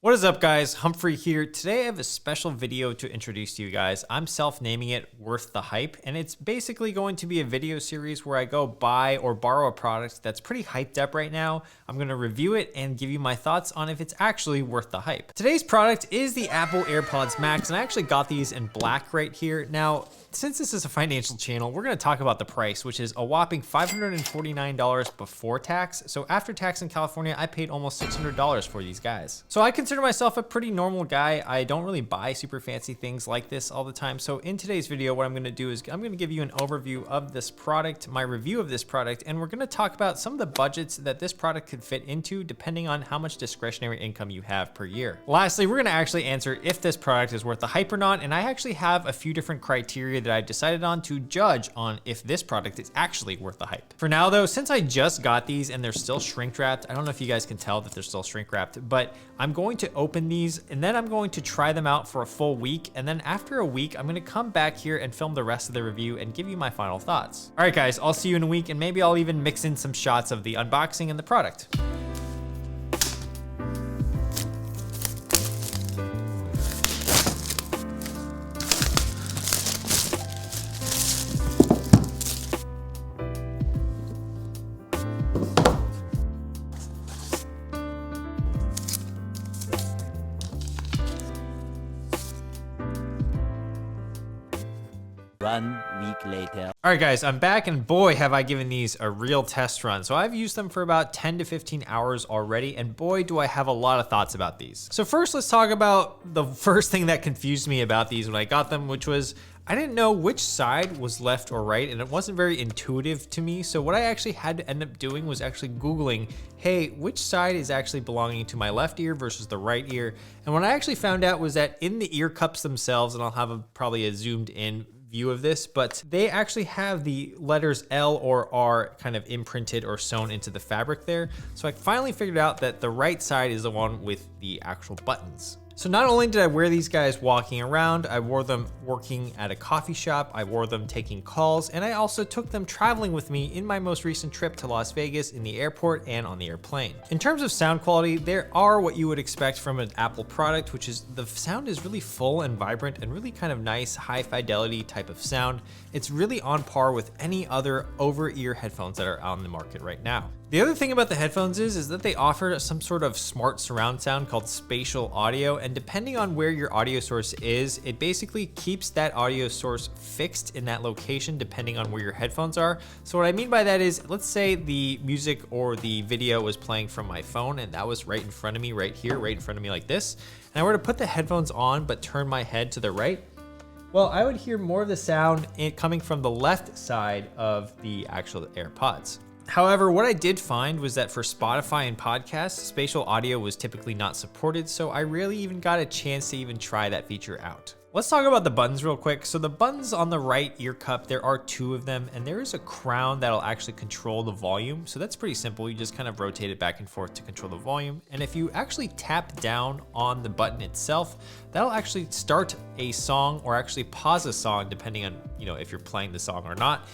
What is up, guys? Humphrey here. Today I have a special video to introduce to you guys. I'm self-naming it Worth the Hype, and it's basically going to be a video series where I go buy or borrow a product that's pretty hyped up right now. I'm going to review it and give you my thoughts on if it's actually worth the hype. Today's product is the Apple AirPods Max, and I actually got these in black right here. Now, since this is a financial channel, we're going to talk about the price, which is a whopping $549 before tax. So after tax in California, I paid almost $600 for these guys. So I consider myself a pretty normal guy. I don't really buy super fancy things like this all the time. So in today's video, what I'm going to do is I'm going to give you an overview of this product, my review of this product, and we're going to talk about some of the budgets that this product could fit into depending on how much discretionary income you have per year. Lastly, we're going to actually answer if this product is worth the hype or not, and I actually have a few different criteria that I've decided on to judge on if this product is actually worth the hype. For now though, since I just got these and they're still shrink wrapped, I don't know if you guys can tell that they're still shrink wrapped, but I'm going to open these and then I'm going to try them out for a full week. And then after a week, I'm going to come back here and film the rest of the review and give you my final thoughts. All right, guys, I'll see you in a week, and maybe I'll even mix in some shots of the unboxing and the product. One week later. All right, guys, I'm back, and boy, have I given these a real test run. So I've used them for about 10 to 15 hours already, and boy, do I have a lot of thoughts about these. So first, let's talk about the first thing that confused me about these when I got them, which was I didn't know which side was left or right, and it wasn't very intuitive to me. So what I actually had to end up doing was actually Googling, hey, which side is actually belonging to my left ear versus the right ear? And what I actually found out was that in the ear cups themselves, and I'll have probably a zoomed in view of this, but they actually have the letters L or R kind of imprinted or sewn into the fabric there. So I finally figured out that the right side is the one with the actual buttons. So not only did I wear these guys walking around, I wore them working at a coffee shop, I wore them taking calls, and I also took them traveling with me in my most recent trip to Las Vegas in the airport and on the airplane. In terms of sound quality, there are what you would expect from an Apple product, which is the sound is really full and vibrant and really kind of nice, high fidelity type of sound. It's really on par with any other over-ear headphones that are on the market right now. The other thing about the headphones is that they offer some sort of smart surround sound called spatial audio, and depending on where your audio source is, it basically keeps that audio source fixed in that location depending on where your headphones are. So what I mean by that is, let's say the music or the video was playing from my phone and that was right in front of me, right here, right in front of me like this, and I were to put the headphones on but turn my head to the right, well, I would hear more of the sound coming from the left side of the actual AirPods. However, what I did find was that for Spotify and podcasts, spatial audio was typically not supported, so I rarely even got a chance to even try that feature out. Let's talk about the buttons real quick. So the buttons on the right ear cup, there are two of them, and there is a crown that'll actually control the volume. So that's pretty simple. You just kind of rotate it back and forth to control the volume. And if you actually tap down on the button itself, that'll actually start a song or actually pause a song depending on, if you're playing the song or not.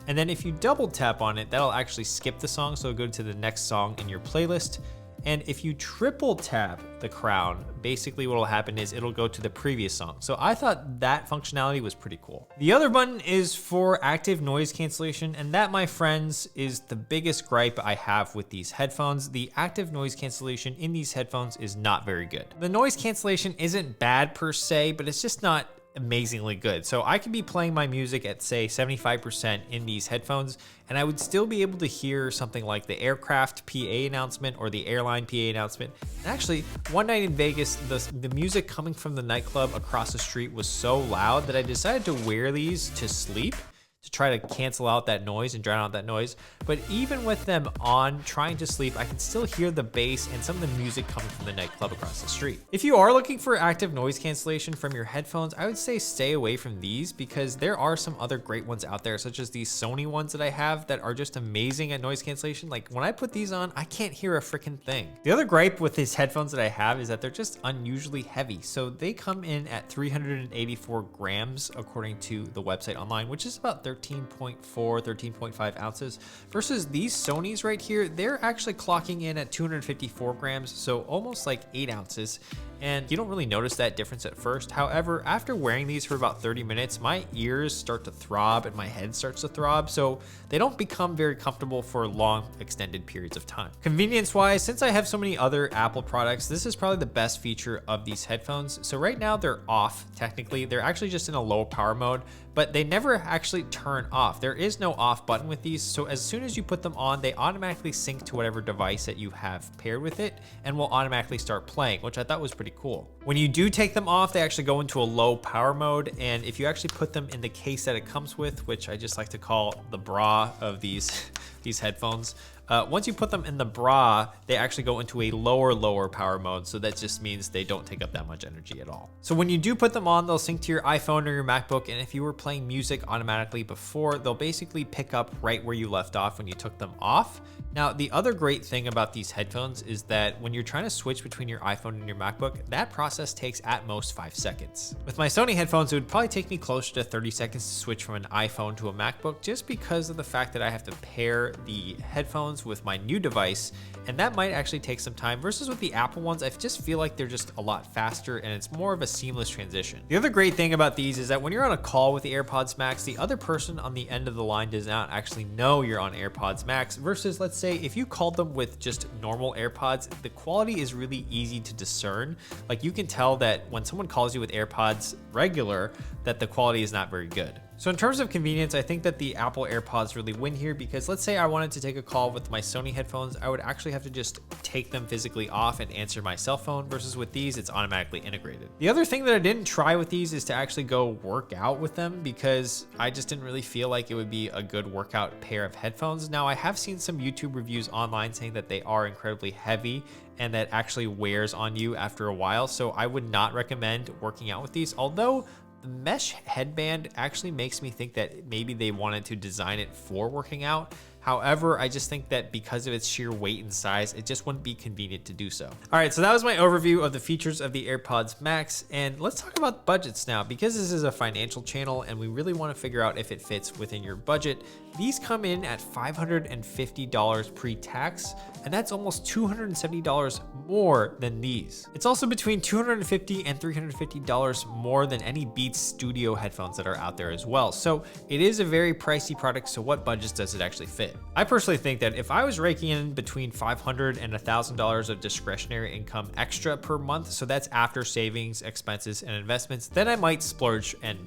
And then if you double tap on it, that'll actually skip the song, so go to the next song in your playlist. And if you triple tap the crown, basically what will happen is it'll go to the previous song. So I thought that functionality was pretty cool. The other button is for active noise cancellation, and that, my friends, is the biggest gripe I have with these headphones. The active noise cancellation in these headphones is not very good. The noise cancellation isn't bad per se, but it's just not amazingly good. So I could be playing my music at say 75% in these headphones, and I would still be able to hear something like the aircraft PA announcement or the airline PA announcement. And actually, one night in Vegas, the music coming from the nightclub across the street was so loud that I decided to wear these to sleep, to try to cancel out that noise and drown out that noise. But even with them on, trying to sleep, I can still hear the bass and some of the music coming from the nightclub across the street. If you are looking for active noise cancellation from your headphones, I would say stay away from these, because there are some other great ones out there, such as these Sony ones that I have that are just amazing at noise cancellation. Like when I put these on, I can't hear a freaking thing. The other gripe with these headphones that I have is that they're just unusually heavy. So they come in at 384 grams according to the website online, which is about 13.4, 13.5 ounces versus these Sonys right here. They're actually clocking in at 254 grams, so almost like 8 ounces. And you don't really notice that difference at first. However, after wearing these for about 30 minutes, my ears start to throb and my head starts to throb, so they don't become very comfortable for long extended periods of time. Convenience wise, since I have so many other Apple products, this is probably the best feature of these headphones. So right now they're off, technically. They're actually just in a low power mode, but they never actually turn off. There is no off button with these, so as soon as you put them on, they automatically sync to whatever device that you have paired with it and will automatically start playing, which I thought was pretty cool. When you do take them off, they actually go into a low power mode, and if you actually put them in the case that it comes with, which I just like to call the bra of these headphones, once you put them in the bra, they actually go into a lower power mode, so that just means they don't take up that much energy at all. So when you do put them on, they'll sync to your iPhone or your MacBook, and if you were playing music automatically before, they'll basically pick up right where you left off when you took them off. Now, the other great thing about these headphones is that when you're trying to switch between your iPhone and your MacBook, that process takes at most 5 seconds. With my Sony headphones, it would probably take me closer to 30 seconds to switch from an iPhone to a MacBook, just because of the fact that I have to pair the headphones with my new device, and that might actually take some time, versus with the Apple ones, I just feel like they're just a lot faster and it's more of a seamless transition. The other great thing about these is that when you're on a call with the AirPods Max, the other person on the end of the line does not actually know you're on AirPods Max, versus let's say if you called them with just normal AirPods, the quality is really easy to discern. Like, you can tell that when someone calls you with AirPods regular, that the quality is not very good. So in terms of convenience, I think that the Apple AirPods really win here, because let's say I wanted to take a call with my Sony headphones, I would actually have to just take them physically off and answer my cell phone, versus with these, it's automatically integrated. The other thing that I didn't try with these is to actually go work out with them, because I just didn't really feel like it would be a good workout pair of headphones. Now, I have seen some YouTube reviews online saying that they are incredibly heavy and that actually wears on you after a while, so I would not recommend working out with these, although the mesh headband actually makes me think that maybe they wanted to design it for working out. However, I just think that because of its sheer weight and size, it just wouldn't be convenient to do so. All right, so that was my overview of the features of the AirPods Max, and let's talk about budgets now. Because this is a financial channel and we really want to figure out if it fits within your budget, these come in at $550 pre-tax, and that's almost $270 more than these. It's also between $250 and $350 more than any Beats Studio headphones that are out there as well. So it is a very pricey product, so what budgets does it actually fit? I personally think that if I was raking in between $500 and $1,000 of discretionary income extra per month, so that's after savings, expenses, and investments, then I might splurge and,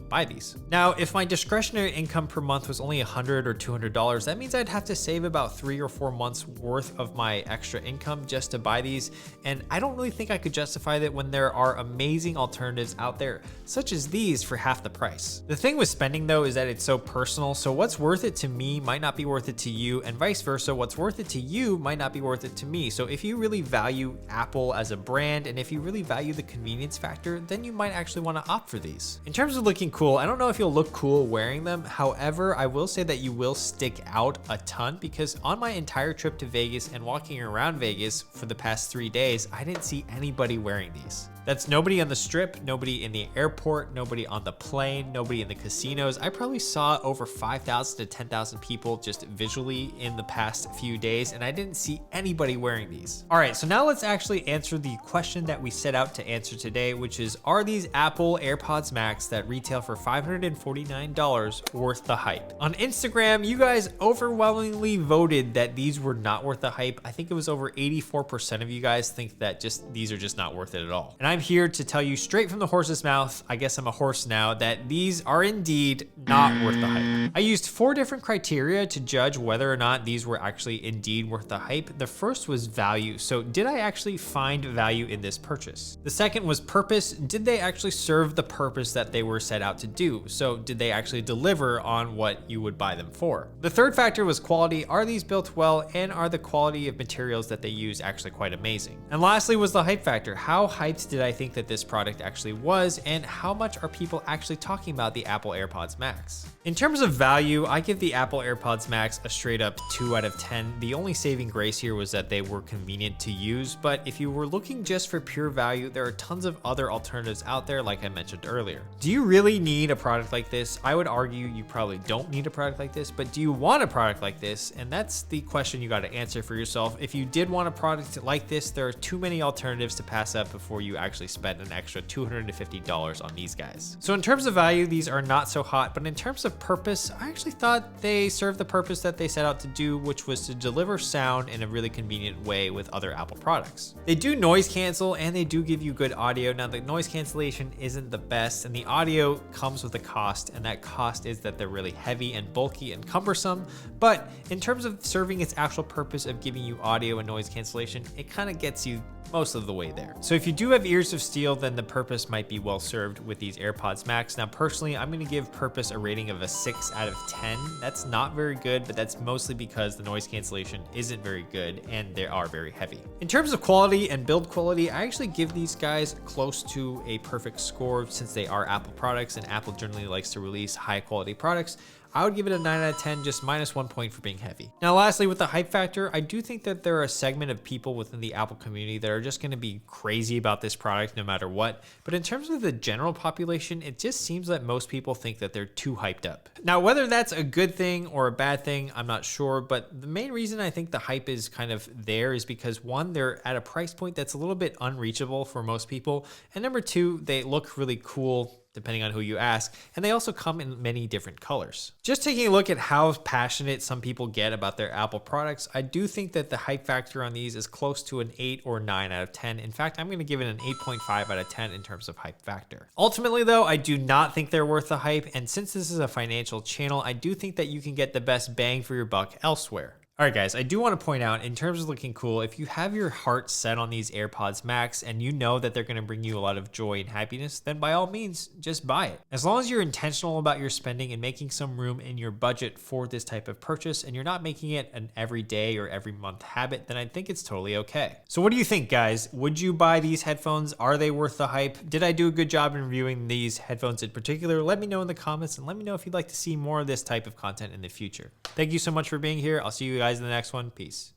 buy these. Now, if my discretionary income per month was only $100 or $200, that means I'd have to save about 3 or 4 months worth of my extra income just to buy these. And I don't really think I could justify that when there are amazing alternatives out there, such as these, for half the price. The thing with spending though is that it's so personal. So what's worth it to me might not be worth it to you, and vice versa. What's worth it to you might not be worth it to me. So if you really value Apple as a brand, and if you really value the convenience factor, then you might actually want to opt for these. In terms of looking cool, I don't know if you'll look cool wearing them. However, I will say that you will stick out a ton, because on my entire trip to Vegas and walking around Vegas for the past 3 days, I didn't see anybody wearing these. That's nobody on the strip, nobody in the airport, nobody on the plane, nobody in the casinos. I probably saw over 5,000 to 10,000 people just visually in the past few days, and I didn't see anybody wearing these. All right, so now let's actually answer the question that we set out to answer today, which is, are these Apple AirPods Max that retail for $549 worth the hype? On Instagram, you guys overwhelmingly voted that these were not worth the hype. I think it was over 84% of you guys think that these are just not worth it at all. And I'm here to tell you straight from the horse's mouth, I guess I'm a horse now, that these are indeed not worth the hype. I used 4 different criteria to judge whether or not these were actually indeed worth the hype. The first was value. So did I actually find value in this purchase? The second was purpose. Did they actually serve the purpose that they were set out to do? So did they actually deliver on what you would buy them for? The third factor was quality. Are these built well, and are the quality of materials that they use actually quite amazing? And lastly was the hype factor. How hyped did did I think that this product actually was, and how much are people actually talking about the Apple AirPods Max? In terms of value, I give the Apple AirPods Max a straight up 2 out of 10. The only saving grace here was that they were convenient to use, but if you were looking just for pure value, there are tons of other alternatives out there like I mentioned earlier. Do you really need a product like this? I would argue you probably don't need a product like this, but do you want a product like this? And that's the question you got to answer for yourself. If you did want a product like this, there are too many alternatives to pass up before you actually spend an extra $250 on these guys. So in terms of value, these are not so hot, but in terms of purpose, I actually thought they served the purpose that they set out to do, which was to deliver sound in a really convenient way with other Apple products. They do noise cancel and they do give you good audio. Now the noise cancellation isn't the best and the audio comes with a cost, and that cost is that they're really heavy and bulky and cumbersome. But in terms of serving its actual purpose of giving you audio and noise cancellation, it kind of gets you most of the way there. So if you do have ears of steel, then the purpose might be well served with these AirPods Max. Now personally, I'm going to give purpose a rating of a 6 out of 10. That's not very good, but that's mostly because the noise cancellation isn't very good and they are very heavy. In terms of quality and build quality, I actually give these guys close to a perfect score since they are Apple products and Apple generally likes to release high quality products. I would give it a 9 out of 10, just minus 1 point for being heavy. Now, lastly, with the hype factor, I do think that there are a segment of people within the Apple community that are just gonna be crazy about this product no matter what. But in terms of the general population, it just seems that most people think that they're too hyped up. Now, whether that's a good thing or a bad thing, I'm not sure, but the main reason I think the hype is kind of there is because one, they're at a price point that's a little bit unreachable for most people. And number two, they look really cool, depending on who you ask, and they also come in many different colors. Just taking a look at how passionate some people get about their Apple products, I do think that the hype factor on these is close to an 8 or 9 out of 10. In fact, I'm gonna give it an 8.5 out of 10 in terms of hype factor. Ultimately though, I do not think they're worth the hype, and since this is a financial channel, I do think that you can get the best bang for your buck elsewhere. All right, guys, I do want to point out in terms of looking cool, if you have your heart set on these AirPods Max and you know that they're going to bring you a lot of joy and happiness, then by all means, just buy it. As long as you're intentional about your spending and making some room in your budget for this type of purchase and you're not making it an everyday or every month habit, then I think it's totally okay. So what do you think, guys? Would you buy these headphones? Are they worth the hype? Did I do a good job in reviewing these headphones in particular? Let me know in the comments and let me know if you'd like to see more of this type of content in the future. Thank you so much for being here. I'll see you guys in the next one. Peace.